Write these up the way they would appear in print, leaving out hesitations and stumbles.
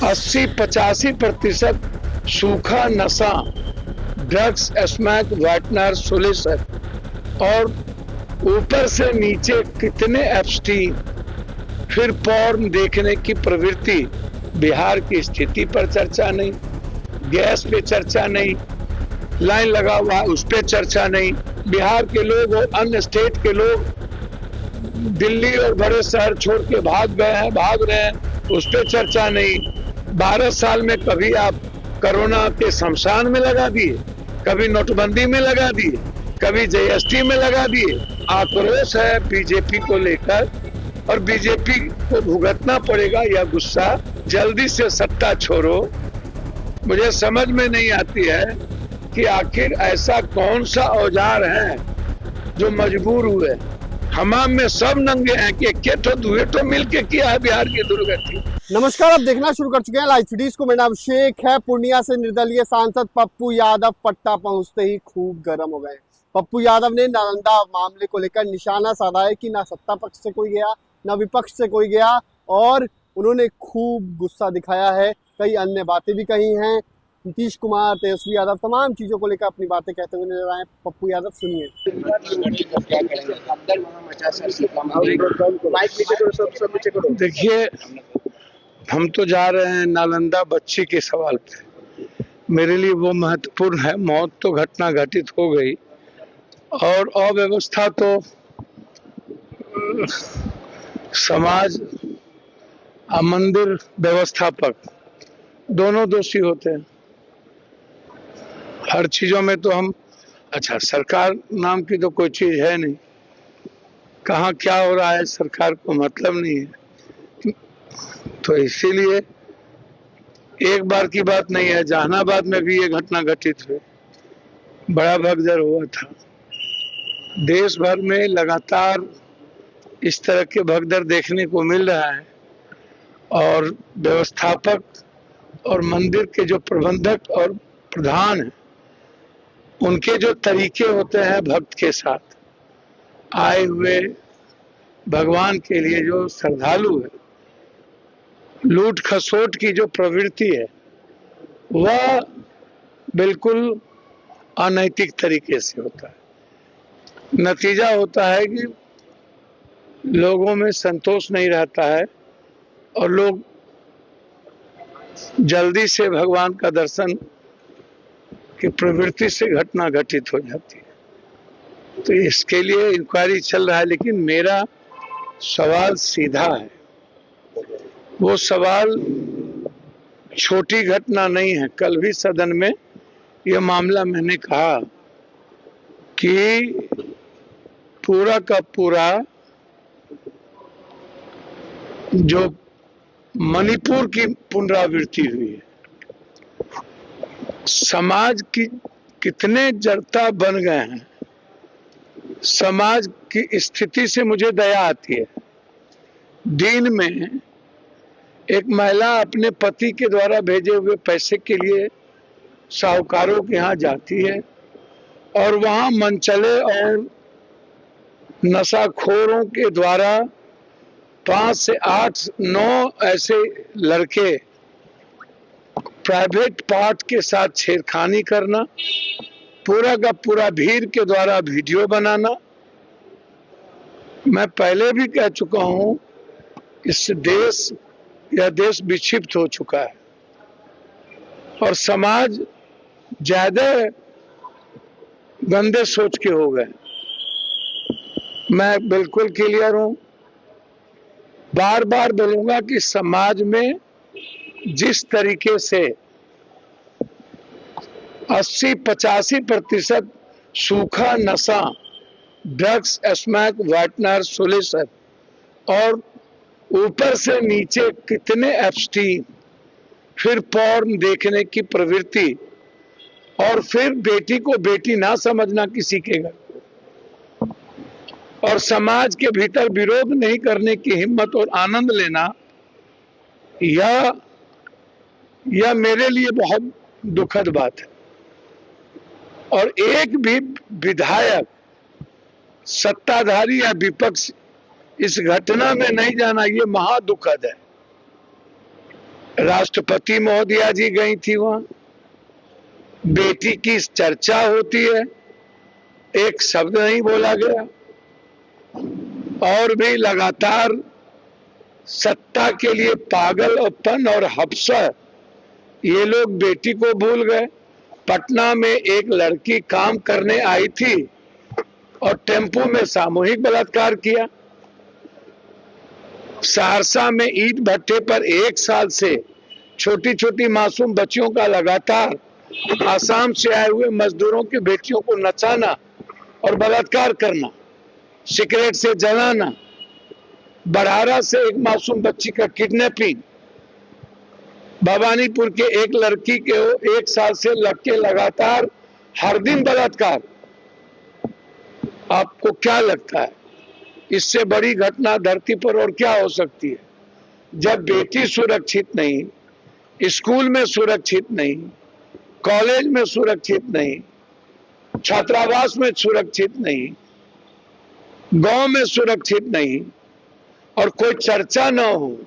80-85% सूखा नशा, drugs, smack, whitener, solution और ऊपर से नीचे कितने एब्स्टीन, फिर पॉर्न देखने की प्रवृत्ति। बिहार की स्थिति पर चर्चा नहीं, गैस पे चर्चा नहीं, लाइन लगा हुआ उस पे चर्चा नहीं। बिहार के लोग और अन्य स्टेट के लोग दिल्ली और बड़े शहर छोड़ के भाग रहे हैं, उस पे चर्चा नहीं। 12 साल में कभी आप कोरोना के शमशान में लगा दिए, कभी नोटबंदी में लगा दिए, कभी जीएसटी में लगा दिए। आक्रोश है बीजेपी को लेकर और बीजेपी को भुगतना पड़ेगा यह गुस्सा। जल्दी से सत्ता छोड़ो। मुझे समझ में नहीं आती है कि आखिर ऐसा कौन सा औजार है जो मजबूर हुए। हमाम में सब नंगे हैं कि केठो दुहेठो मिलके किया है बिहार की दुर्गति। नमस्कार, आप देखना शुरू कर चुके हैं लाइव सीरीज को। मेरा नाम शेख है। पूर्णिया से निर्दलीय सांसद पप्पू यादव पट्टा पहुंचते ही खूब गर्म हो गए। पप्पू यादव ने नालंदा मामले को लेकर निशाना साधा है कि ना सत्ता पक्ष से कोई गया, ना विपक्ष से कोई गया, और उन्होंने खूब गुस्सा दिखाया है। कई अन्य बातें भी कही हैं। नीतीश कुमार, तेजस्वी यादव तमाम चीजों को लेकर अपनी बातें कहते हुए नजर आए। पप्पू यादव सुनिए। देखिए, हम तो जा रहे हैं नालंदा बच्ची के सवाल पे। मेरे लिए वो महत्वपूर्ण है। मौत तो घटना घटित हो गई और अव्यवस्था तो समाज और मंदिर व्यवस्थापक दोनों दोषी होते हैं। हर चीजों में तो हम सरकार नाम की तो कोई चीज है नहीं। कहाँ क्या हो रहा है सरकार को मतलब नहीं है। तो इसीलिए एक बार की बात नहीं है, जहानाबाद में भी ये घटना घटित हुई, बड़ा भगदड़ हुआ था। देश भर में लगातार इस तरह के भगदड़ देखने को मिल रहा है और व्यवस्थापक और मंदिर के जो प्रबंधक और प्रधान हैं, उनके जो तरीके होते हैं भक्त के साथ आए हुए भगवान के लिए जो श्रद्धालु है, लूट खसोट की जो प्रवृत्ति है वह बिल्कुल अनैतिक तरीके से होता है। नतीजा होता है कि लोगों में संतोष नहीं रहता है और लोग जल्दी से भगवान का दर्शन की प्रवृत्ति से घटना घटित हो जाती है। तो इसके लिए इंक्वायरी चल रहा है, लेकिन मेरा सवाल सीधा है। वो सवाल छोटी घटना नहीं है। कल भी सदन में यह मामला मैंने कहा कि पूरा का पूरा जो मणिपुर की पुनरावृत्ति हुई है, समाज की कितने जड़ता बन गए हैं। समाज की स्थिति से मुझे दया आती है। दिन में एक महिला अपने पति के द्वारा भेजे हुए पैसे के लिए साहूकारों के यहाँ जाती है और वहाँ मनचले और नशाखोरों के द्वारा 5 से 8, 9 ऐसे लड़के प्राइवेट पार्ट के साथ छेड़खानी करना, पूरा का पूरा भीड़ के द्वारा वीडियो बनाना। मैं पहले भी कह चुका हूं, इस देश विक्षिप्त हो चुका है और समाज ज्यादा गंदे सोच के हो गए। मैं बिल्कुल क्लियर हूं, बार बार बोलूंगा कि समाज में जिस तरीके से 80-85% सूखा नशा, ड्रग्स, स्मैक, वाइटनर, सोल्यूशन और ऊपर से नीचे कितने एब्स्टीन, फिर पॉर्न देखने की प्रवृत्ति और फिर बेटी को बेटी ना समझना किसी के घर, और समाज के भीतर विरोध नहीं करने की हिम्मत और आनंद लेना, यह मेरे लिए बहुत दुखद बात है। और एक भी विधायक, सत्ताधारी या विपक्ष इस घटना में नहीं जाना, ये महा दुखद है। राष्ट्रपति महोदया जी गई थी वहां, बेटी की चर्चा होती है, एक शब्द नहीं बोला गया। और भी लगातार सत्ता के लिए पागलपन और हफ्सा, ये लोग बेटी को भूल गए। पटना में एक लड़की काम करने आई थी और टेम्पो में सामूहिक बलात्कार किया। सहरसा में ईंट भट्टे पर 1 साल से छोटी छोटी मासूम बच्चियों का लगातार आसाम से आए हुए मजदूरों की बेटियों को नचाना और बलात्कार करना, सिगरेट से जलाना, बड़ारा से एक मासूम बच्ची का किडनैपिंग, भवानीपुर के एक लड़की के 1 साल से लड़के लगातार हर दिन बलात्कार। आपको क्या लगता है इससे बड़ी घटना धरती पर और क्या हो सकती है? जब बेटी सुरक्षित नहीं, स्कूल में सुरक्षित नहीं, कॉलेज में सुरक्षित नहीं, छात्रावास में सुरक्षित नहीं, गांव में सुरक्षित नहीं और कोई चर्चा न हो,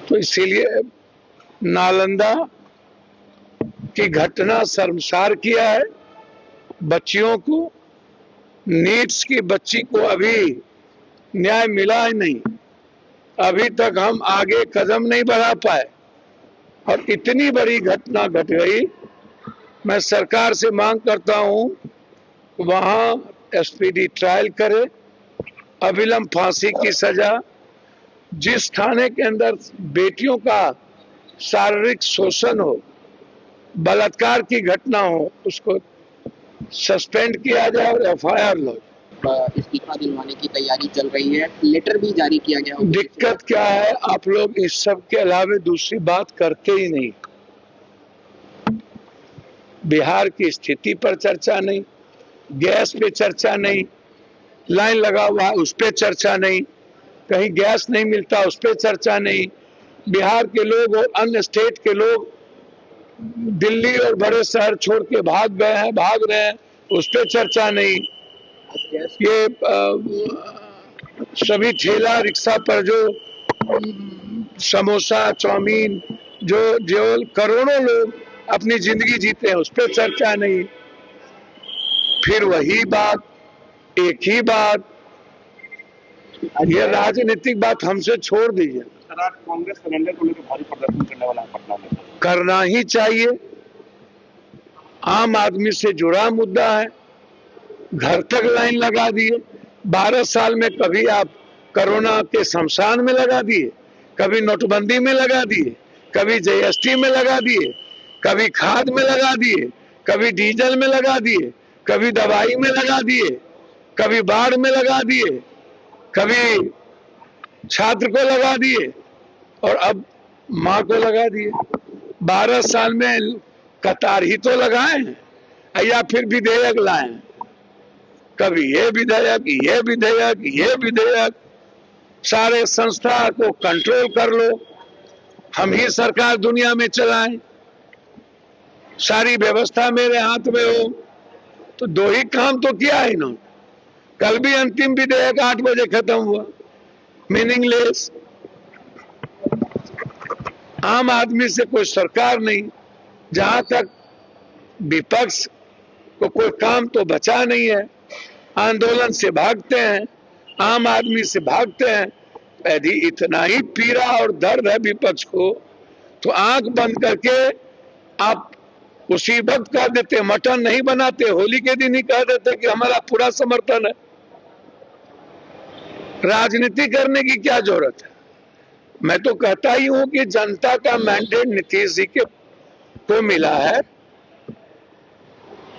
तो इसीलिए नालंदा की घटना शर्मसार किया है। बच्चियों को, नीट्स की बच्ची को अभी न्याय मिला ही नहीं, अभी तक हम आगे कदम नहीं बढ़ा पाए और इतनी बड़ी घटना घट गई। मैं सरकार से मांग करता हूं वहां एसपीडी ट्रायल करे, अविलंब फांसी की सजा, जिस थाने के अंदर बेटियों का शारीरिक शोषण हो, बलात्कार की घटना हो, उसको सस्पेंड किया जाए और एफआईआर लो। इस्तीफा दिलवाने की तैयारी चल रही है, लेटर भी जारी किया गया। दिक्कत क्या है, आप लोग इस सब के अलावा दूसरी बात करते ही नहीं। बिहार की स्थिति पर चर्चा नहीं, गैस पे चर्चा नहीं, लाइन लगा हुआ उस पे चर्चा नहीं, कहीं गैस नहीं मिलता उस पे चर्चा नहीं, बिहार के लोग और अन्य स्टेट के लोग दिल्ली और बड़े शहर छोड़ के भाग गए हैं, भाग रहे हैं, उस पे चर्चा नहीं। ये सभी ठेला रिक्शा पर जो समोसा चाउमीन जो करोड़ों लोग अपनी जिंदगी जीते हैं, उस पे चर्चा नहीं। फिर वही बात, एक ही बात, ये राजनीतिक बात हमसे छोड़ दीजिए। कांग्रेस कैलेंडर को लेकर भारी प्रदर्शन करने वाला है पटना में, करना ही चाहिए। आम आदमी से जुड़ा मुद्दा है, घर तक लाइन लगा दिए। 12 साल में कभी आप कोरोना के शमशान में लगा दिए, कभी नोटबंदी में लगा दिए, कभी जीएसटी में लगा दिए, कभी खाद में लगा दिए, कभी डीजल में लगा दिए, कभी दवाई में लगा दिए, कभी बाढ़ में लगा दिए, कभी छात्र को लगा दिए और अब माँ को लगा दिए। 12 साल में कतार ही तो लगाए हैं या फिर विधेयक लाए हैं, कभी ये विधेयक, ये विधेयक, ये विधेयक। सारे संस्था को कंट्रोल कर लो, हम ही सरकार दुनिया में चलाएं, सारी व्यवस्था मेरे हाथ में हो, तो 2 ही काम तो किया है इन्होंने। कल भी अंतिम विधेयक 8 बजे खत्म हुआ, मीनिंगलेस। आम आदमी से कोई सरकार नहीं, जहां तक विपक्ष को कोई काम तो बचा नहीं है। आंदोलन से भागते हैं, आम आदमी से भागते हैं। यदि इतना ही पीड़ा और दर्द है विपक्ष को, तो आंख बंद करके आप उसी वक्त कह देते मटन नहीं बनाते, होली के दिन ही कह देते कि हमारा पूरा समर्थन है। राजनीति करने की क्या जरूरत है? मैं तो कहता ही हूं कि जनता का मैंडेट नीतीश जी को मिला है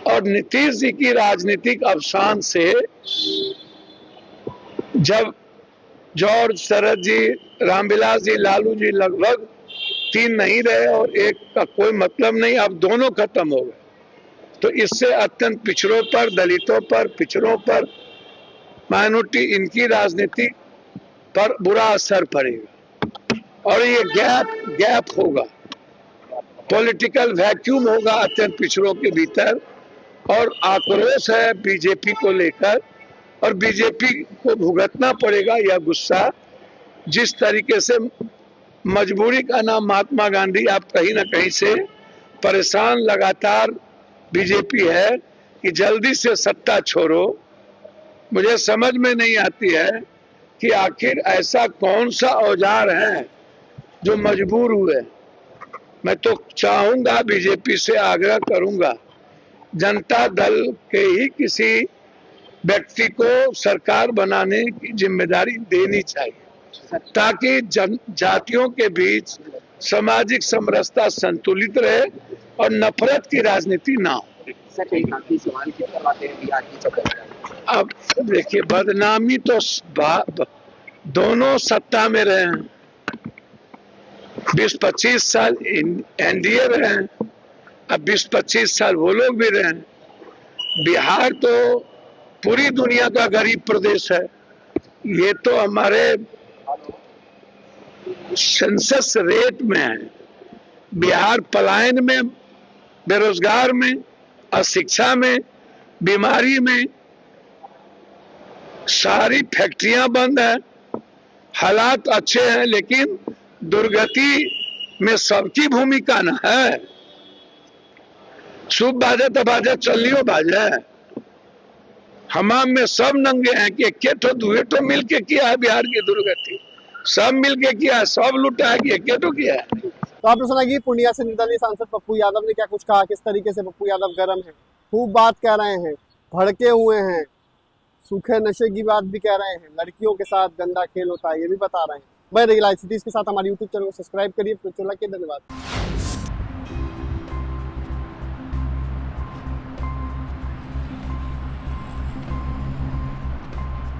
और नीतीश जी की राजनीतिक अवसान से जब जॉर्ज, शरद जी, रामविलास जी, लालू जी लगभग 3 नहीं रहे और एक का कोई मतलब नहीं, अब दोनों खत्म हो गए, तो इससे अत्यंत पिछड़ों पर, दलितों पर, पिछड़ों पर, माइनॉरिटी, इनकी राजनीति पर बुरा असर पड़ेगा और ये गैप होगा, पॉलिटिकल वैक्यूम होगा अत्यंत पिछड़ों के भीतर। और आक्रोश है बीजेपी को लेकर और बीजेपी को भुगतना पड़ेगा यह गुस्सा, जिस तरीके से मजबूरी का नाम महात्मा गांधी। आप कहीं ना कहीं से परेशान लगातार बीजेपी है कि जल्दी से सत्ता छोड़ो। मुझे समझ में नहीं आती है कि आखिर ऐसा कौन सा औजार है जो मजबूर हुए। मैं तो चाहूंगा, बीजेपी से आग्रह करूंगा, जनता दल के ही किसी व्यक्ति को सरकार बनाने की जिम्मेदारी देनी चाहिए ताकि जातियों के बीच सामाजिक समरसता संतुलित रहे और नफरत की राजनीति ना हो। सर एक आखिरी सवाल क्यों करवाते हैं बिहार की सरकार? अब देखिए, बदनामी तो दोनों सत्ता में रहे हैं, 20-25 साल एनडीए रहे हैं, अब 20-25 साल वो लोग भी रहे हैं। बिहार तो पूरी दुनिया का गरीब प्रदेश है। ये तो हमारे सेंसस रेट में है। बिहार पलायन में, बेरोजगार में, अशिक्षा में, बीमारी में, सारी फैक्ट्रियां बंद है। हालात अच्छे हैं लेकिन दुर्गति में सबकी भूमिका न है। शुभ बाजे तो बाजे, चलियो बाजे। हमाम में सब नंगे हैं कि एक तो दुए तो मिलके किया है बिहार की दुर्गति, सब मिलके किया है, सब लुटा है कि एक तो किया है। तो आपने सुना कि पूर्णिया से निर्दलीय सांसद पप्पू यादव ने क्या कुछ कहा, किस तरीके से पप्पू यादव गर्म है, खूब बात कह रहे हैं, भड़के हुए हैं, सूखे नशे की बात भी कह रहे हैं, लड़कियों के साथ गंदा खेल होता है ये भी बता रहे हैं। मैं लाइव सिटीज के साथ हमारे यूट्यूब चैनल को सब्सक्राइब करिए। धन्यवाद।